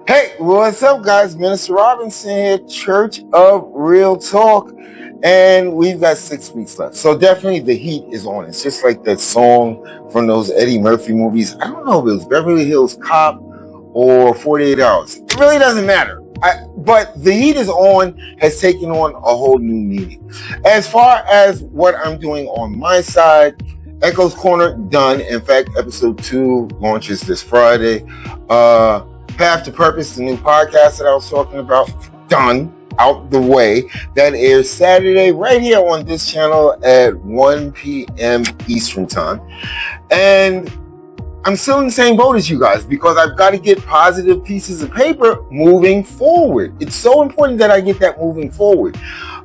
Hey, what's up, guys? Minister Robinson here, Church of Real Talk, and we've got 6 weeks left. So definitely the heat is on. It's just like that song from those Eddie Murphy movies. I don't know if it was Beverly Hills Cop or 48 Hours. It really doesn't matter. But the heat is on, has taken on a whole new meaning. As far as what I'm doing on my side, Echo's Corner, done. In fact, episode 2 launches this Friday. Path to Purpose, the new podcast that I was talking about, done, out the way. That airs Saturday right here on this channel at 1 p.m. Eastern Time. And I'm still in the same boat as you guys because I've got to get positive pieces of paper moving forward. It's so important that I get that moving forward.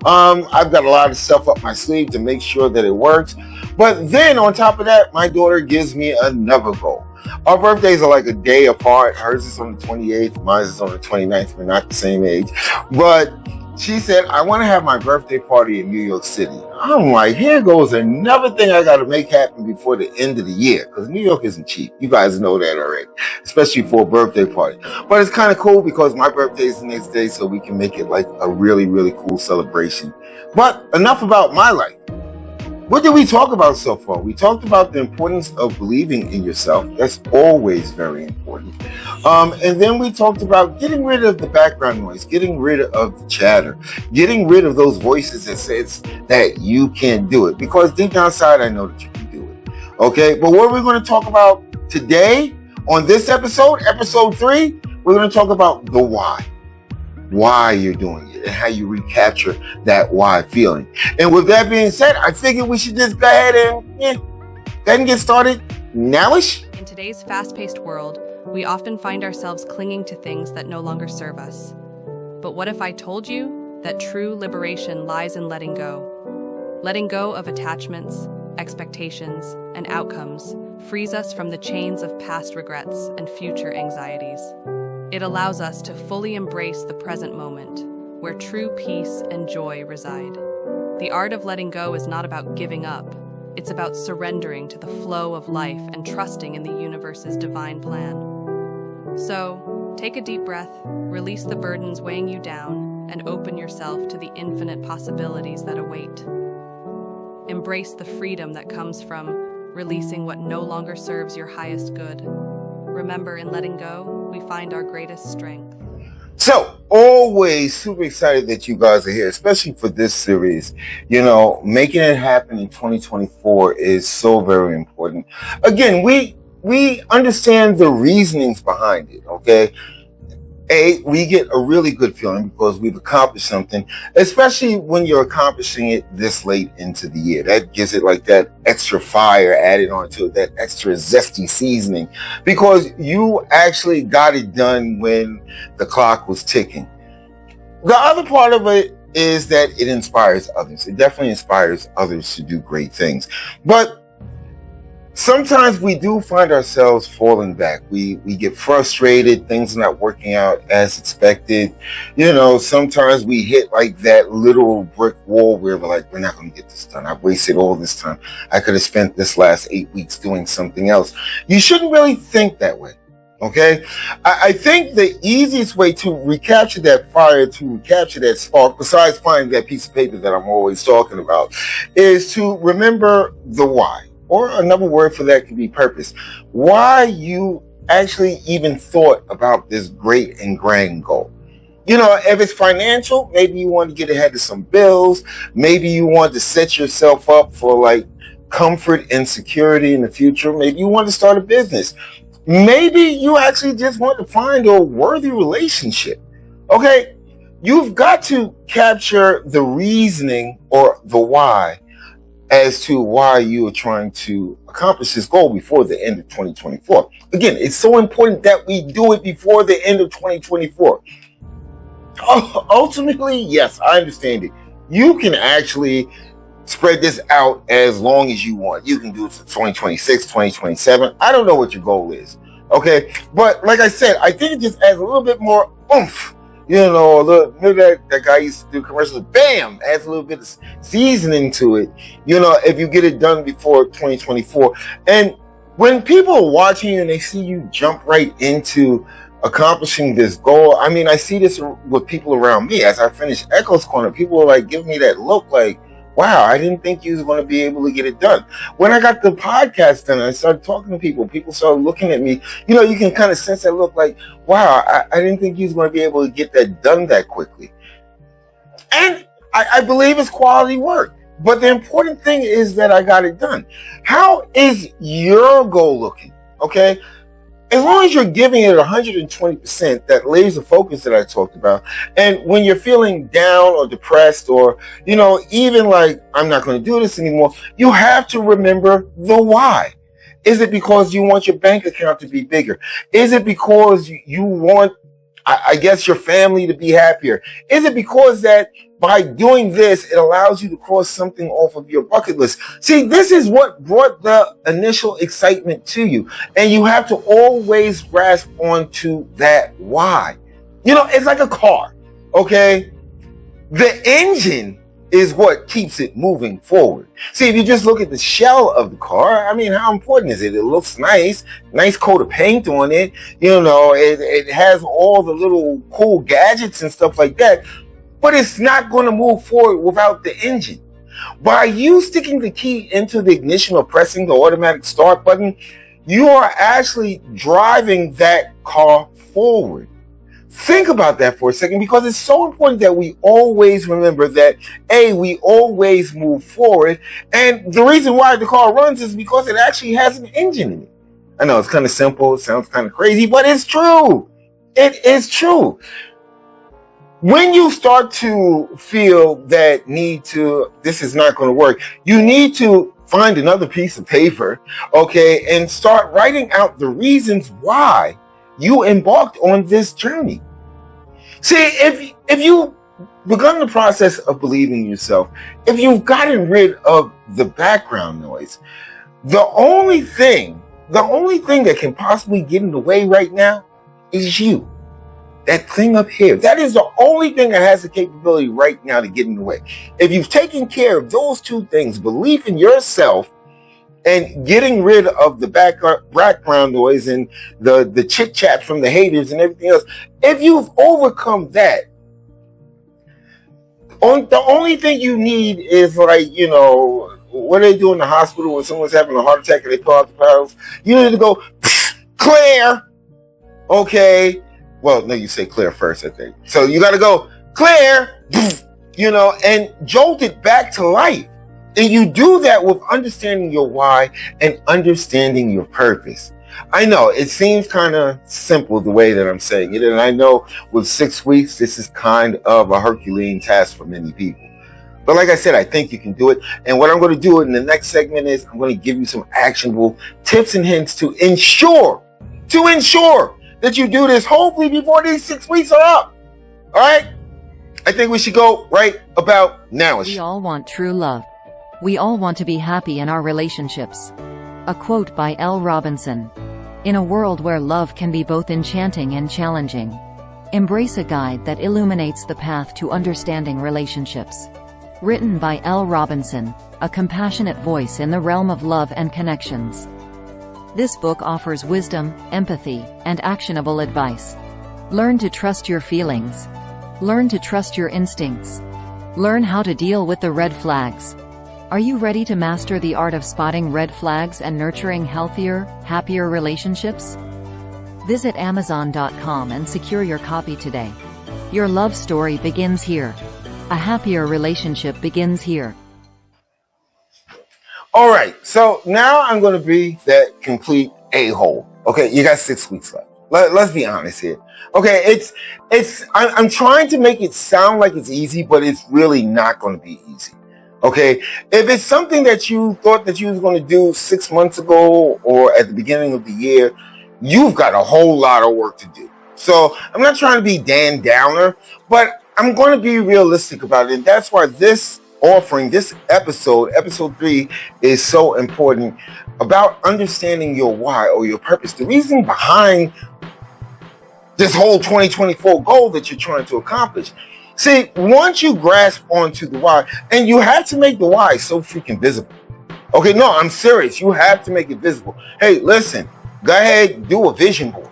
I've got a lot of stuff up my sleeve to make sure that it works. But then on top of that, my daughter gives me another goal. Our birthdays are like a day apart. Hers is on the 28th, mine is on the 29th. We're not the same age. But she said, I want to have my birthday party in New York City. I'm like, here goes another thing I got to make happen before the end of the year. Because New York isn't cheap. You guys know that already. Especially for a birthday party. But it's kind of cool because my birthday is the next day. So we can make it like a really, really cool celebration. But enough about my life. What did we talk about so far? We talked about the importance of believing in yourself. That's always very important. And then we talked about getting rid of the background noise, getting rid of the chatter, getting rid of those voices that says that you can't do it. Because deep down inside, I know that you can do it. Okay, but what we're going to talk about today on this episode, episode 3, we're going to talk about the why you're doing it and how you recapture that why feeling. And with that being said, I figured we should just go ahead and get started nowish. In today's fast-paced world, we often find ourselves clinging to things that no longer serve us. But what if I told you that true liberation lies in letting go? Letting go of attachments, expectations, and outcomes frees us from the chains of past regrets and future anxieties. It allows us to fully embrace the present moment, where true peace and joy reside. The art of letting go is not about giving up. It's about surrendering to the flow of life and trusting in the universe's divine plan. So, take a deep breath, release the burdens weighing you down, and open yourself to the infinite possibilities that await. Embrace the freedom that comes from releasing what no longer serves your highest good. Remember, in letting go, we find our greatest strength. So, always super excited that you guys are here, especially for this series. You know, making it happen in 2024 is so very important. Again, we understand the reasonings behind it, okay? We get a really good feeling because we've accomplished something, especially when you're accomplishing it this late into the year. That gives it like that extra fire added onto it, that extra zesty seasoning, because you actually got it done when the clock was ticking. The other part of it is that it inspires others. It definitely inspires others to do great things. But sometimes we do find ourselves falling back. We get frustrated. Things are not working out as expected. You know, sometimes we hit like that literal brick wall where we're like, we're not going to get this done. I've wasted all this time. I could have spent this last 8 weeks doing something else. You shouldn't really think that way. Okay? I think the easiest way to recapture that fire, to recapture that spark, besides finding that piece of paper that I'm always talking about, is to remember the why. Or another word for that could be purpose. Why you actually even thought about this great and grand goal. You know, if it's financial, maybe you want to get ahead of some bills. Maybe you want to set yourself up for like comfort and security in the future. Maybe you want to start a business. Maybe you actually just want to find a worthy relationship. Okay, you've got to capture the reasoning or the why as to why you are trying to accomplish this goal before the end of 2024. Again, it's so important that we do it before the end of 2024. Ultimately, yes, I understand it. You can actually spread this out as long as you want. You can do it for 2026, 2027. I don't know what your goal is. Okay, but like I said, I think it just adds a little bit more oomph. You know, that guy used to do commercials. Bam! Adds a little bit of seasoning to it. You know, if you get it done before 2024. And when people are watching you and they see you jump right into accomplishing this goal. I mean, I see this with people around me. As I finish Echo's Corner, people are like giving me that look like, wow, I didn't think you was going to be able to get it done. When I got the podcast done, I started talking to people. People started looking at me. You can kind of sense that look like, wow, I didn't think you was going to be able to get that done that quickly. And I believe it's quality work. But the important thing is that I got it done. How is your goal looking? Okay? As long as you're giving it 120%, that laser focus that I talked about, and when you're feeling down or depressed or, even like, I'm not going to do this anymore, you have to remember the why. Is it because you want your bank account to be bigger? Is it because you want, I guess, your family to be happier? Is it because that by doing this, it allows you to cross something off of your bucket list? See, this is what brought the initial excitement to you. And you have to always grasp onto that why. It's like a car, okay? The engine is what keeps it moving forward. See, if you just look at the shell of the car, I mean, how important is it? It looks nice coat of paint on it. It has all the little cool gadgets and stuff like that. But it's not going to move forward without the engine. By you sticking the key into the ignition or pressing the automatic start button, you are actually driving that car forward. Think about that for a second, because it's so important that we always remember that, we always move forward. And the reason why the car runs is because it actually has an engine in it. I know it's kind of simple. It sounds kind of crazy, but it's true. It is true. When you start to feel that this is not going to work, you need to find another piece of paper, okay, and start writing out the reasons why you embarked on this journey. See, if you've begun the process of believing in yourself, if you've gotten rid of the background noise, the only thing that can possibly get in the way right now is you. That thing up here, that is the only thing that has the capability right now to get in the way. If you've taken care of those two things, belief in yourself and getting rid of the background noise and the chit chat from the haters and everything else, if you've overcome that, the only thing you need is like, what do they do in the hospital when someone's having a heart attack and they pull out the paddles? You need to go, Claire, okay. Well, no, you say Claire first, I think. So you got to go, Claire, and jolt it back to life. And you do that with understanding your why and understanding your purpose. I know it seems kind of simple the way that I'm saying it. And I know with 6 weeks, this is kind of a Herculean task for many people. But like I said, I think you can do it. And what I'm going to do in the next segment is I'm going to give you some actionable tips and hints to ensure that you do this hopefully before these 6 weeks are up. All right? I think we should go right about now. We all want true love. We all want to be happy in our relationships. A quote by L. Robinson. In a world where love can be both enchanting and challenging, embrace a guide that illuminates the path to understanding relationships. Written by L. Robinson, a compassionate voice in the realm of love and connections. This book offers wisdom, empathy, and actionable advice. Learn to trust your feelings. Learn to trust your instincts. Learn how to deal with the red flags. Are you ready to master the art of spotting red flags and nurturing healthier, happier relationships? Visit Amazon.com and secure your copy today. Your love story begins here. A happier relationship begins here. All right, so now I'm going to be that complete a-hole. Okay, you got 6 weeks left. Let's be honest here. Okay, I'm trying to make it sound like it's easy, but it's really not going to be easy. Okay, if it's something that you thought that you was going to do 6 months ago or at the beginning of the year, you've got a whole lot of work to do. So I'm not trying to be Dan Downer, but I'm going to be realistic about it. And that's why this episode 3, is so important about understanding your why or your purpose, the reason behind this whole 2024 goal that you're trying to accomplish. See, once you grasp onto the why, and you have to make the why so freaking visible. Okay, no, I'm serious. You have to make it visible. Hey, listen, go ahead, do a vision board.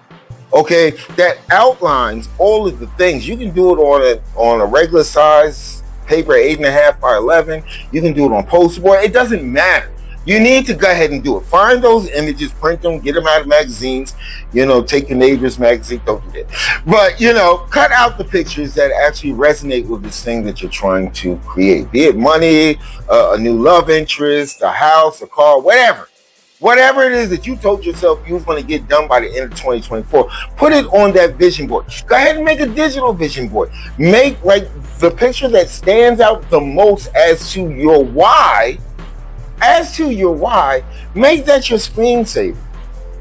okay, that outlines all of the things. You can do it on a regular size paper, 8.5 by 11. You can do it on poster board. It doesn't matter. You need to go ahead and do it. Find those images, print them, get them out of magazines. Take your neighbor's magazine. Don't do that. But, cut out the pictures that actually resonate with this thing that you're trying to create. Be it money, a new love interest, a house, a car, whatever. Whatever it is that you told yourself you was going to get done by the end of 2024, put it on that vision board. Go ahead and make a digital vision board. Make like the picture that stands out the most as to your why. Make that your screensaver.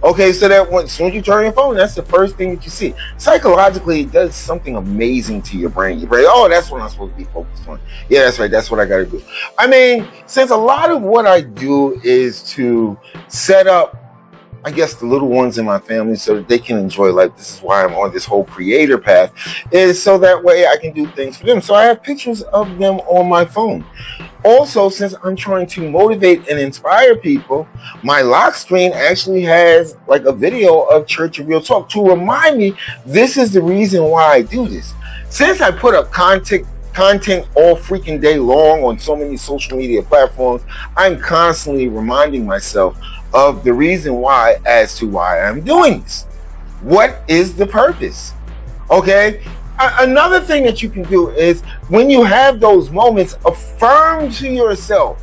Okay, so that as soon as you turn your phone, that's the first thing that you see. Psychologically, it does something amazing to your brain. Your brain, oh, that's what I'm supposed to be focused on. Yeah, that's right. That's what I got to do. I mean, since a lot of what I do is to set up, I guess, the little ones in my family so that they can enjoy life. This is why I'm on this whole creator path, is so that way I can do things for them. So I have pictures of them on my phone. Also, since I'm trying to motivate and inspire people, my lock screen actually has like a video of Church of Real Talk to remind me this is the reason why I do this. Since I put up content all freaking day long on so many social media platforms, I'm constantly reminding myself of the reason why as to why I'm doing this. What is the purpose? Okay? Another thing that you can do is when you have those moments, affirm to yourself.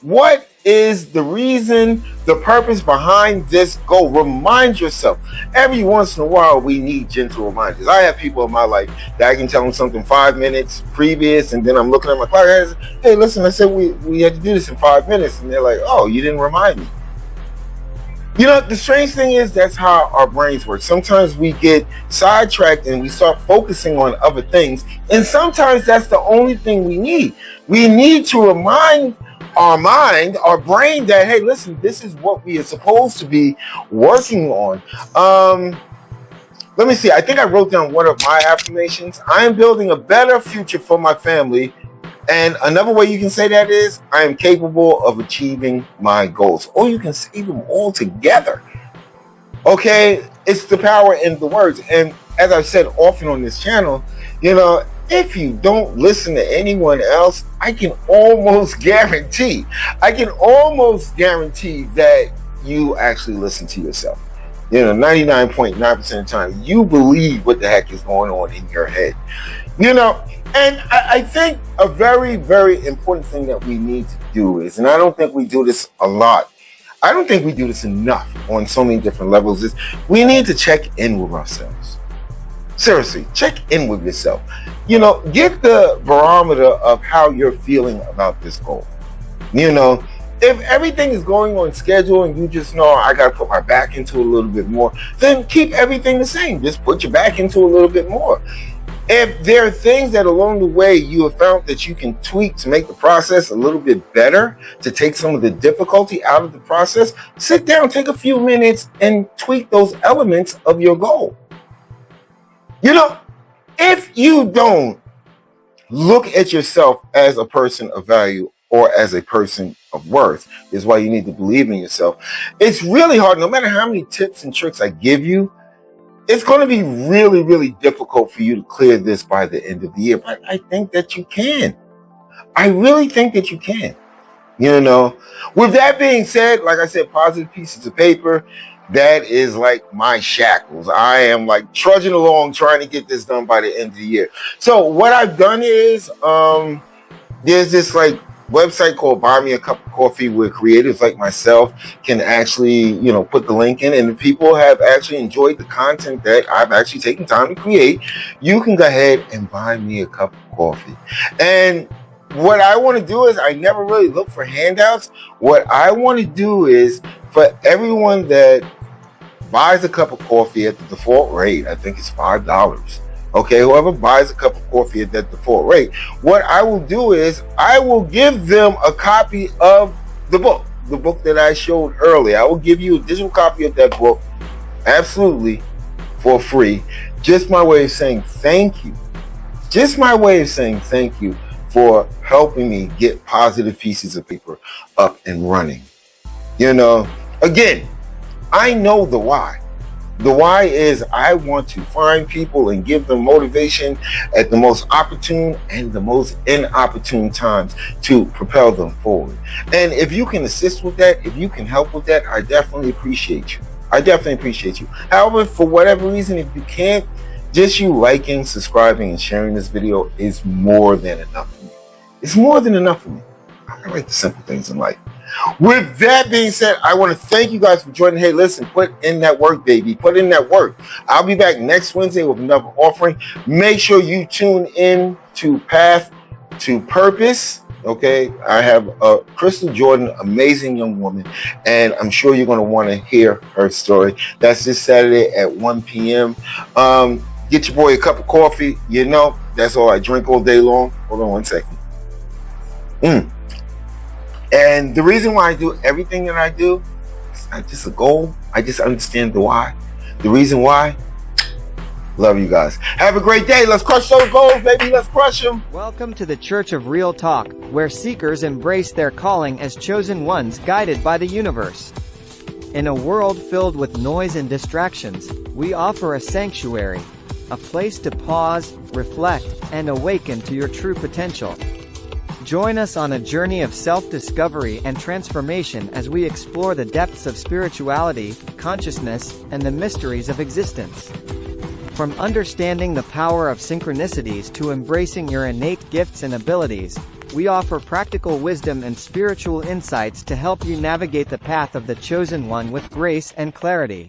What is the reason, the purpose behind this goal? Remind yourself. Every once in a while, we need gentle reminders. I have people in my life that I can tell them something 5 minutes previous, and then I'm looking at my clock. I say, hey, listen, I said we had to do this in 5 minutes. And they're like, oh, you didn't remind me. The strange thing is that's how our brains work. Sometimes we get sidetracked and we start focusing on other things. And sometimes that's the only thing we need. We need to remind our mind, our brain that, hey, listen, this is what we are supposed to be working on. Let me see. I think I wrote down one of my affirmations. I am building a better future for my family. And another way you can say that is, I am capable of achieving my goals. Or you can say them all together. Okay? It's the power in the words. And as I've said often on this channel, if you don't listen to anyone else, I can almost guarantee that you actually listen to yourself. 99.9% of the time, you believe what the heck is going on in your head. And I think a very, very important thing that we need to do is, and I don't think we do this a lot, I don't think we do this enough on so many different levels, is we need to check in with ourselves. Seriously, check in with yourself. Get the barometer of how you're feeling about this goal. If everything is going on schedule and you just know I got to put my back into a little bit more, then keep everything the same. Just put your back into a little bit more. If there are things that along the way you have found that you can tweak to make the process a little bit better, to take some of the difficulty out of the process, sit down, take a few minutes and tweak those elements of your goal. If you don't look at yourself as a person of value or as a person of worth, is why you need to believe in yourself. It's really hard, no matter how many tips and tricks I give you, it's going to be really, really difficult for you to clear this by the end of the year. But I think that you can. I really think that you can. With that being said, like I said, positive pieces of paper, that is like my shackles. I am like trudging along trying to get this done by the end of the year. So what I've done is, there's this like website called Buy Me a Cup of Coffee, where creators like myself can actually, put the link in, and people have actually enjoyed the content that I've actually taken time to create. You can go ahead and buy me a cup of coffee. And what I want to do is, I never really look for handouts. What I want to do is, for everyone that buys a cup of coffee at the default rate, I think it's $5. Okay, whoever buys a cup of coffee at that default rate, what I will do is I will give them a copy of the book that I showed earlier. I will give you a digital copy of that book, absolutely, for free. Just my way of saying thank you. Just my way of saying thank you for helping me get positive pieces of paper up and running. Again, I know the why. The why is I want to find people and give them motivation at the most opportune and the most inopportune times to propel them forward. And if you can assist with that, if you can help with that, I definitely appreciate you. I definitely appreciate you. However, for whatever reason, if you can't, just you liking, subscribing, and sharing this video is more than enough for me. It's more than enough for me. I like the simple things in life. With that being said, I want to thank you guys for joining. Hey, listen, put in that work, baby. Put in that work. I'll be back next Wednesday with another offering. Make sure you tune in to Path to Purpose. Okay, I have Crystal Jordan, amazing young woman, and I'm sure you're going to want to hear her story. That's this Saturday at 1 p.m. Get your boy a cup of coffee. You know, that's all I drink all day long. Hold on one second. And the reason why I do everything that I do, it's not just a goal. I just understand the why. The reason why, love you guys. Have a great day. Let's crush those goals, baby. Let's crush them. Welcome to the Church of Real Talk, where seekers embrace their calling as chosen ones guided by the universe. In a world filled with noise and distractions, we offer a sanctuary, a place to pause, reflect, and awaken to your true potential. Join us on a journey of self-discovery and transformation as we explore the depths of spirituality, consciousness, and the mysteries of existence. From understanding the power of synchronicities to embracing your innate gifts and abilities, we offer practical wisdom and spiritual insights to help you navigate the path of the chosen one with grace and clarity.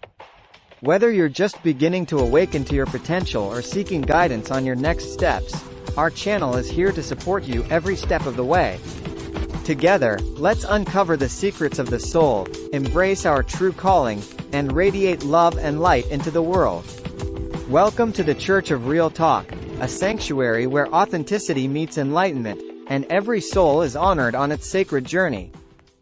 Whether you're just beginning to awaken to your potential or seeking guidance on your next steps, our channel is here to support you every step of the way. Together, let's uncover the secrets of the soul, embrace our true calling, and radiate love and light into the world. Welcome to the Church of Real Talk, a sanctuary where authenticity meets enlightenment, and every soul is honored on its sacred journey.